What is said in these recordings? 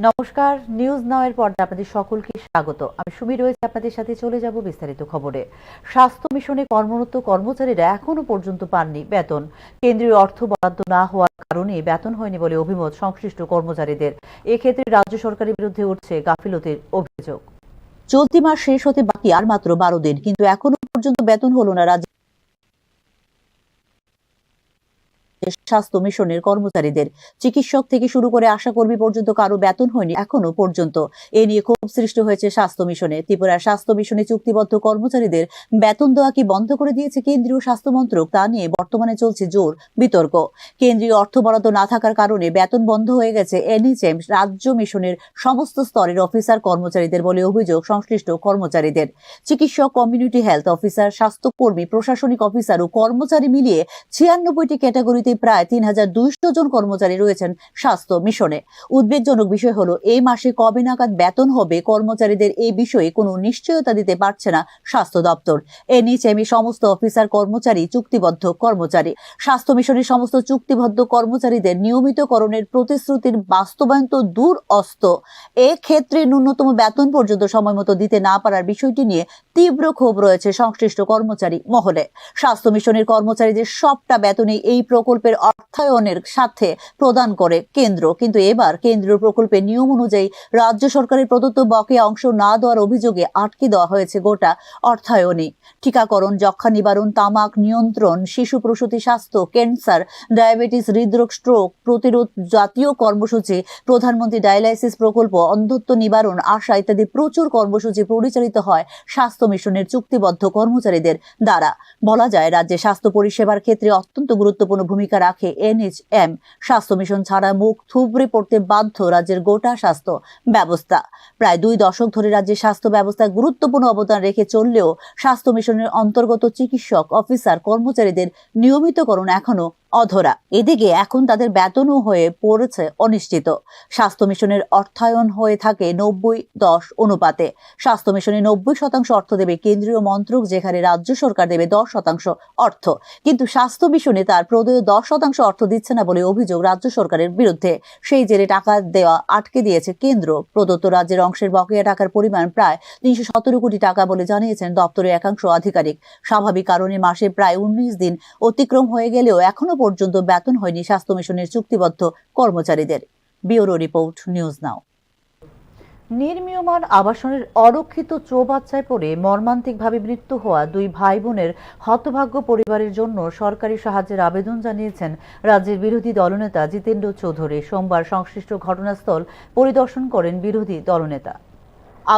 নমস্কার, নিউজ নাওয়ের পর্দায় আপনাদের সকলকে স্বাগত। আমি সুমি রয়েছে আপনাদের সাথে। চলে যাব বিস্তারিত খবরে। স্বাস্থ্য মিশনে কর্মরত কর্মচারীরা এখনো পর্যন্ত পাননি বেতন। কেন্দ্রীয় অর্থ বরাদ্দ না হওয়ার কারণে বেতন হয়নি বলে অভিমত সংশ্লিষ্ট কর্মচারীদের। এক্ষেত্রে রাজ্য সরকারের বিরুদ্ধে উঠছে গাফিলতির অভিযোগ। চলতি মাস শেষ হতে বাকি আর মাত্র 12 দিন, কিন্তু এখনো পর্যন্ত বেতন হলো না রাজ্য স্বাস্থ্য মিশনের কর্মচারীদের। চিকিৎসক থেকে শুরু করে আশাকর্মী পর্যন্ত কারো বেতন হয়নি এখনো পর্যন্ত। এ নিয়ে ক্ষোভ সৃষ্টি হয়েছে স্বাস্থ্য মিশনে। ত্রিপুরার স্বাস্থ্য মিশনে চুক্তিবদ্ধ কর্মচারীদের বেতন দেওয়া কি বন্ধ করে দিয়েছে কেন্দ্রীয় স্বাস্থ্য মন্ত্রক, তা নিয়ে বর্তমানে চলছে জোর বিতর্ক। কেন্দ্রীয় অর্থ বরাদ্দ না থাকার কারণে বেতন বন্ধ হয়ে গেছে এনএইচএম রাজ্য মিশনের সমস্ত স্তরের অফিসার কর্মচারীদের বলে অভিযোগ সংশ্লিষ্ট কর্মচারীদের। চিকিৎসক, কমিউনিটি হেলথ অফিসার, স্বাস্থ্যকর্মী, প্রশাসনিক অফিসার ও কর্মচারী মিলিয়ে 96টি ক্যাটাগরিতে প্রায় 3200 জন কর্মচারী রয়েছেন স্বাস্থ্য মিশনে। উদ্বেগজনক বিষয় হলো এই মাসে কবে নাগাদ বেতন হবে কর্মচারীদের এই বিষয়ে কোনো নিশ্চয়তা দিতে পারছে না স্বাস্থ্য দপ্তর। এনএইচএম সমস্ত অফিসার কর্মচারী চুক্তিবদ্ধ কর্মচারী। স্বাস্থ্য মিশনের সমস্ত চুক্তিবদ্ধ কর্মচারীদের নিয়মিতকরণের প্রতিশ্রুতির বাস্তবায়ন তো দূর অস্ত, ক্ষেত্রে ন্যূনতম বেতন পর্যন্ত সময় মতো দিতে না পারার বিষয়টি নিয়ে তীব্র ক্ষোভ রয়েছে সংশ্লিষ্ট কর্মচারী মহলে। স্বাস্থ্য মিশনের কর্মচারীদের সবটা বেতনই এই প্রকল্পের অর্থায়নের সাথে প্রদান করে কেন্দ্র, কিন্তু এবার কেন্দ্রীয় প্রকল্পের নিয়ম অনুযায়ী রাজ্য সরকারের প্রদত্ত বকেয়া অংশ না দেওয়ার অভিযোগে আটকে দেওয়া হয়েছে গোটা অর্থায়নই। টিকাকরণ, যক্ষ্মা নিবারণ, তামাক নিয়ন্ত্রণ, শিশু প্রসূতি স্বাস্থ্য, ক্যান্সার, ডায়াবেটিস, হৃদরোগ, স্ট্রোক প্রতিরোধ জাতীয় কর্মসূচি, প্রধানমন্ত্রী ডায়ালাইসিস প্রকল্প, অন্ধত্ব নিবারণ, আশা ইত্যাদি প্রচুর কর্মসূচি পরিচালিত হয় স্বাস্থ্য মিশনের চুক্তিবদ্ধ কর্মচারীদের দ্বারা। বলা যায় রাজ্যে স্বাস্থ্য পরিষেবার ক্ষেত্রে অত্যন্ত গুরুত্বপূর্ণ ভূমিকা রাখে এনএইচএম। স্বাস্থ্য মিশন ছাড়া মুখ থুবড়ে পড়তে বাধ্য রাজ্যের গোটা স্বাস্থ্য ব্যবস্থা। প্রায় 2 দশক ধরে রাজ্যের স্বাস্থ্য ব্যবস্থায় গুরুত্বপূর্ণ অবদান রেখে চললেও স্বাস্থ্য মিশনের অন্তর্গত চিকিৎসক, অফিসার, কর্মচারীদের নিয়মিতকরণ এখনো অধরা। এদিকে এখন তাদের বেতনও হয়ে পড়েছে অনিশ্চিত। স্বাস্থ্য মিশনের অর্থায়ন হয়ে থাকে 90-10 অনুপাতে। স্বাস্থ্য মিশনে 90% অর্থ দেবে কেন্দ্রীয় মন্ত্রক, যেখানে রাজ্য সরকার দেবে 10% অর্থ। কিন্তু স্বাস্থ্য মিশনে তার প্রদেয় 10% অর্থ দিচ্ছে না বলে অভিযোগ রাজ্য সরকারের বিরুদ্ধে। সেই জেরে টাকা দেওয়া আটকে দিয়েছে কেন্দ্র। প্রদত্ত রাজ্যের অংশের বকেয়া টাকার পরিমাণ প্রায় 317 কোটি টাকা বলে জানিয়েছেন দপ্তরের একাংশ আধিকারিক। স্বাভাবিক কারণে মাসে প্রায় 19 দিন অতিক্রম হয়ে গেলেও এখনো পর্যন্ত বেতন হয়নি স্বাস্থ্য মিশনের চুক্তিবদ্ধ কর্মচারীদের। Bureau report, news now. নির্মীয়মান আবাসনের অরক্ষিত চৌবাচ্চায় পড়ে মর্মান্তিকভাবে মৃত্যু হওয়া 2 ভাই বোনের হতভাগ্য পরিবারের জন্য সরকারি সাহায্যের আবেদন জানিয়েছেন রাজ্যের বিরোধী দলনেতা জিতেন্দ্র চৌধুরী। সোমবার সংশ্লিষ্ট ঘটনাস্থল পরিদর্শন করেন বিরোধী দলনেতা।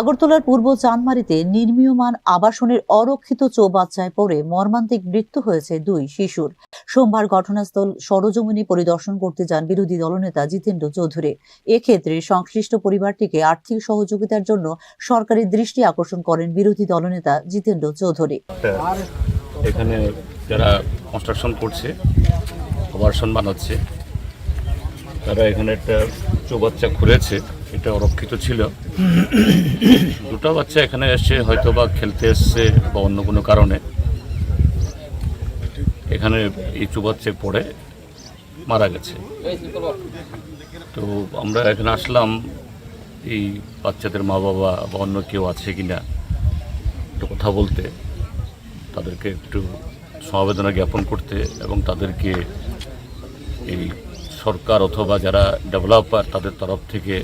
আগরতলার পূর্ব চানমারিতে নির্মীয়মান আবাসনের অরক্ষিত চৌবাচ্চায় পড়ে মর্মান্তিক মৃত্যু হয়েছে 2 শিশুর। সোমবার ঘটনাস্থল সরজমিনে পরিদর্শন করতে যান বিরোধী দলনেতা জিতেন্দ্র চৌধুরী। এক্ষেত্রে সংশ্লিষ্ট পরিবারটিকে আর্থিক সহযোগিতার জন্য সরকারি দৃষ্টি আকর্ষণ করেন বিরোধী দলনেতা জিতেন্দ্র চৌধুরী। এখানে যারা কনস্ট্রাকশন করছে, আবাসন বানাচ্ছে, তারা এখানে একটা চৌবাচ্চা খুঁড়েছে। এটা অরক্ষিত ছিল। 2টা বাচ্চা এখানে এসে হয়তো বা খেলতে এসছে বা অন্য কোনো কারণে এখানে এই চৌবাচ্চায় পড়ে মারা গেছে। তো আমরা এখানে আসলাম এই বাচ্চাদের মা বাবা বা অন্য কেউ আছে কিনা একটু কথা বলতে, তাদেরকে একটু সমবেদনা জ্ঞাপন করতে এবং তাদেরকে এই সরকার অথবা যারা ডেভেলপার তাদের তরফ থেকে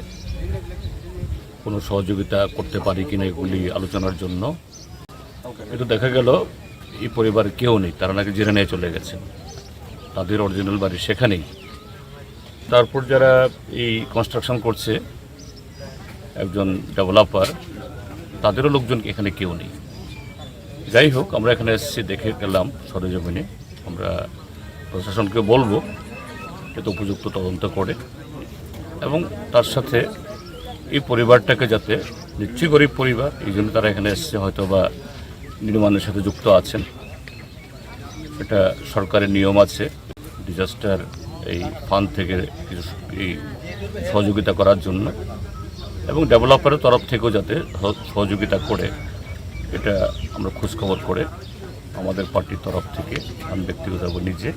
কোনো সহযোগিতা করতে পারি কিনা এগুলি আলোচনার জন্য। কিন্তু দেখা গেল এই পরিবারের কেউ নেই, তারা নাকি জেনে নিয়ে চলে গেছেন, তাদের অরিজিনাল বাড়ি সেখানেই। তারপর যারা এই কনস্ট্রাকশন করছে, একজন ডেভেলপার, তাদেরও লোকজন এখানে কেউ নেই। যাই হোক, আমরা এখানে এসেছি, দেখে গেলাম সরেজমিনে। আমরা প্রশাসনকে বলবো যাতে উপযুক্ত তদন্ত করে এবং তার সাথে এই পরিবারটাকে, যাতে নিশ্চয়ই গরিব পরিবার, এই জন্য তারা এখানে এসছে, হয়তো বা নির্মাণের সাথে যুক্ত আছেন। এটা সরকারের নিয়ম আছে ডিজাস্টার এই ফান্ড থেকে এই সহযোগিতা করার জন্য, এবং ডেভেলপারের তরফ থেকেও যাতে সহযোগিতা করে, এটা আমরা খোঁজখবর করে আমাদের পার্টির তরফ থেকে আমি ব্যক্তিগতভাবে নিজে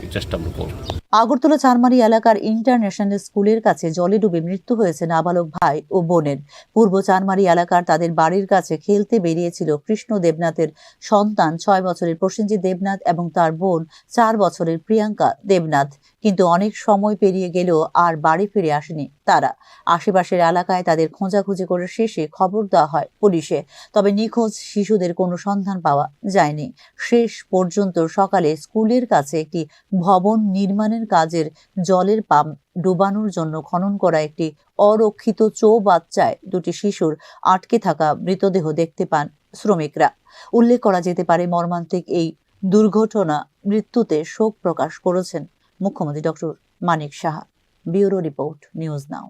এই চেষ্টা আমরা করব। আগরতলা চারমারি এলাকার ইন্টারন্যাশনাল স্কুলের কাছে জলে ডুবে মৃত্যু হয়েছে নাবালক ভাই ও বোনের। পূর্ব চারমারি এলাকার তাদের বাড়ির কাছে খেলতে বেরিয়েছিল কৃষ্ণ দেবনাথের সন্তান 6 বছরের প্রসেনজিৎ দেবনাথ এবং তার বোন 4 বছরের প্রিয়াঙ্কা দেবনাথ। কিন্তু অনেক সময় পেরিয়ে গেলেও আর বাড়ি ফিরে আসেনি তারা। আশেপাশের এলাকায় তাদের খোঁজাখুঁজি করে শেষে খবর দেওয়া হয় পুলিশে, তবে নিখোঁজ শিশুদের কোনো সন্ধান পাওয়া যায়নি। শেষ পর্যন্ত সকালে স্কুলের কাছে একটি ভবন নির্মাণের কাজের জলের পাম্প ডুবানোর জন্য খনন করা একটি অরক্ষিত চৌবাচ্চায় দুটি শিশুর আটকে থাকা মৃতদেহ দেখতে পান শ্রমিকরা। উল্লেখ করা যেতে পারে, মর্মান্তিক এই দুর্ঘটনা মৃত্যুতে শোক প্রকাশ করেছেন মুখ্যমন্ত্রী doctor Manik Saha. Bureau report, news now.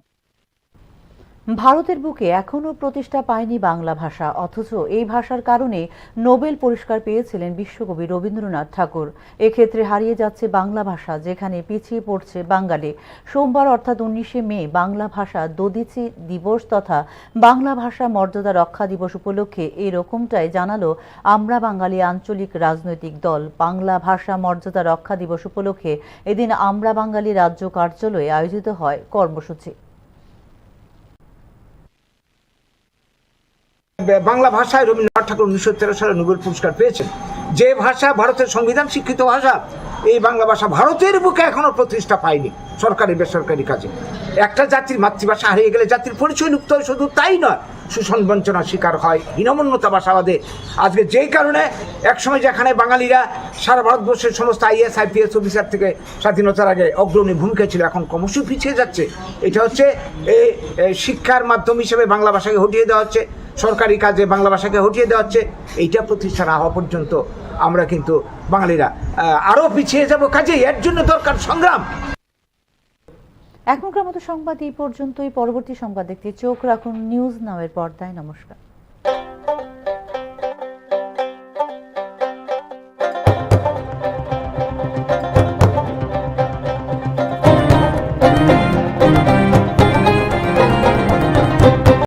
ভারতের বুকে এখনো প্রতিষ্ঠা পায়নি বাংলা ভাষা, অথচ এই ভাষার কারণে নোবেল পুরস্কার পেয়েছিলেন বিশ্বকবি রবীন্দ্রনাথ ঠাকুর। এক্ষেত্রে হারিয়ে যাচ্ছে বাংলা ভাষা, যেখানে পিছিয়ে পড়ছে বাঙালি। সোমবার অর্থাৎ 19শে মে বাংলা ভাষা দধিচি দিবস তথা বাংলা ভাষা মর্যাদা রক্ষা দিবস উপলক্ষে এরকমটাই জানালো আমরা বাঙালি আঞ্চলিক রাজনৈতিক দল। বাংলা ভাষা মর্যাদা রক্ষা দিবস উপলক্ষে এদিন আমরা বাঙালি রাজ্য কার্যালয়ে আয়োজিত হয় কর্মসূচি। বাংলা ভাষায় রবীন্দ্রনাথ ঠাকুর 1913 সালে নোবেল পুরস্কার পেয়েছেন। যে ভাষা ভারতের সংবিধান স্বীকৃত ভাষা, এই বাংলা ভাষা ভারতের বুকে এখনো প্রতিষ্ঠা পায়নি সরকারি বেসরকারি কাজে। একটা জাতির মাতৃভাষা হারিয়ে গেলে জাতির পরিচয় লুপ্ত হয়, শুধু তাই নয়, শোষণ বঞ্চনার শিকার হয়, হীনমন্যতা বাসাবাদে। আজকে যেই কারণে একসময় যেখানে বাঙালিরা সারা ভারতবর্ষের সমস্ত IAS IPS অফিসার থেকে স্বাধীনতার আগে অগ্রণী ভূমিকা ছিল, এখন ক্রমশ পিছিয়ে যাচ্ছে। এটা হচ্ছে এই শিক্ষার মাধ্যম হিসেবে বাংলা ভাষাকে হটিয়ে দেওয়া হচ্ছে, সরকারি কাজে বাংলা ভাষাকে হটিয়ে দেওয়া হচ্ছে। এইটা প্রতিষ্ঠা না হওয়া পর্যন্ত আমরা কিন্তু বাঙালিরা আরও পিছিয়ে যাব। কাজে এর জন্য দরকার সংগ্রাম। এখনকার মতো সংবাদ এই পর্যন্তই। পরবর্তী সংবাদ দেখতে চোখ রাখুন নিউজ নাও এর পর্দায়। নমস্কার।